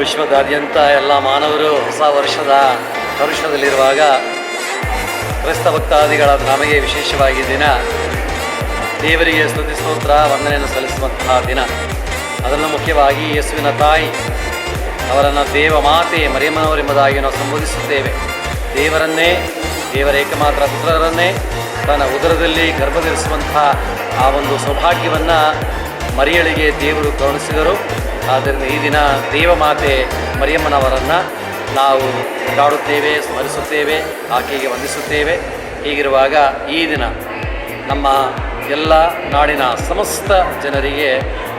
ವಿಶ್ವದಾದ್ಯಂತ ಎಲ್ಲ ಮಾನವರು ಹೊಸ ವರ್ಷದ ಹರುಷದಲ್ಲಿರುವಾಗ ಕ್ರೈಸ್ತ ಭಕ್ತಾದಿಗಳಾದ ನಮಗೆ ವಿಶೇಷವಾಗಿ ದಿನ ದೇವರಿಗೆ ಸ್ತುತಿ ಸ್ತೋತ್ರ ವಂದನೆಯನ್ನು ಸಲ್ಲಿಸುವಂತಹ ದಿನ. ಅದನ್ನು ಮುಖ್ಯವಾಗಿ ಯೇಸುವಿನ ತಾಯಿ ಅವರನ್ನು ದೇವ ಮಾತೆ ಮರಿಯಮ್ಮನವರೆಂಬುದಾಗಿ ನಾವು ಸಂಬೋಧಿಸುತ್ತೇವೆ. ದೇವರ ಏಕಮಾತ್ರ ಪುತ್ರರನ್ನೇ ತನ್ನ ಉದರದಲ್ಲಿ ಗರ್ಭಧರಿಸುವಂತಹ ಆ ಒಂದು ಸೌಭಾಗ್ಯವನ್ನು ಮರಿಯಳಿಗೆ ದೇವರು ಕರುಣಿಸಿದರು. ಆದ್ದರಿಂದ ಈ ದಿನ ದೇವಮಾತೆ ಮರಿಯಮ್ಮನವರನ್ನು ನಾವು ಕೊಂಡಾಡುತ್ತೇವೆ, ಸ್ಮರಿಸುತ್ತೇವೆ, ಆಕೆಗೆ ವಂದಿಸುತ್ತೇವೆ. ಹೀಗಿರುವಾಗ ಈ ದಿನ ನಮ್ಮ ಎಲ್ಲ ನಾಡಿನ ಸಮಸ್ತ ಜನರಿಗೆ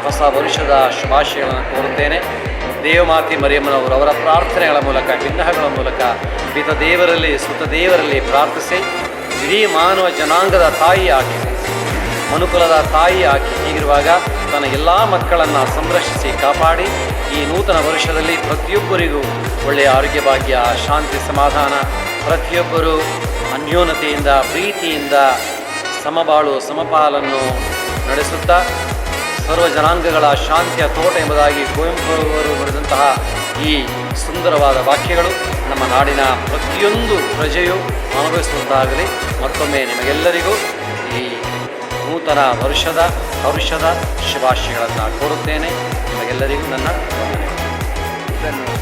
ಹೊಸ ವರುಷದ ಶುಭಾಶಯಗಳನ್ನು ಕೋರುತ್ತೇನೆ. ದೇವಮಾತೆ ಮರಿಯಮ್ಮನವರು ಅವರ ಪ್ರಾರ್ಥನೆಗಳ ಮೂಲಕ, ವಿಗ್ರಹಗಳ ಮೂಲಕ ಪಿತ ದೇವರಲ್ಲಿ ಸುತ ದೇವರಲ್ಲಿ ಪ್ರಾರ್ಥಿಸಿ ಇಡೀ ಮಾನವ ಜನಾಂಗದ ತಾಯಿ ಆಕೆ, ಮನುಕುಲದ ತಾಯಿ ಆಕೆ. ಹೀಗಿರುವಾಗ ತನ್ನ ಎಲ್ಲ ಮಕ್ಕಳನ್ನು ಸಂರಕ್ಷಿಸಿ ಕಾಪಾಡಿ ಈ ನೂತನ ವರ್ಷದಲ್ಲಿ ಪ್ರತಿಯೊಬ್ಬರಿಗೂ ಒಳ್ಳೆಯ ಆರೋಗ್ಯ ಭಾಗ್ಯ, ಶಾಂತಿ, ಸಮಾಧಾನ, ಪ್ರತಿಯೊಬ್ಬರು ಅನ್ಯೋನ್ಯತೆಯಿಂದ ಪ್ರೀತಿಯಿಂದ ಸಮಬಾಳು ಸಮಪಾಲನ್ನು ನಡೆಸುತ್ತಾ ಸರ್ವ ಜನಾಂಗಗಳ ಶಾಂತಿಯ ತೋಟ ಎಂಬುದಾಗಿ ಕುವೆಂಪು ಅವರು ನುಡಿದಂತಹ ಈ ಸುಂದರವಾದ ವಾಕ್ಯಗಳು ನಮ್ಮ ನಾಡಿನ ಪ್ರತಿಯೊಂದು ಪ್ರಜೆಯು ಅನುಭವಿಸುವಂತಾಗಲಿ. ಮತ್ತೊಮ್ಮೆ ನಿಮಗೆಲ್ಲರಿಗೂ ಈ ನೂತನ ವರ್ಷದ ಶುಭಾಶಯಗಳನ್ನು ಕೋರುತ್ತೇನೆ. ನಿಮಗೆಲ್ಲರಿಗೂ ನನ್ನ ಧನ್ಯವಾದ.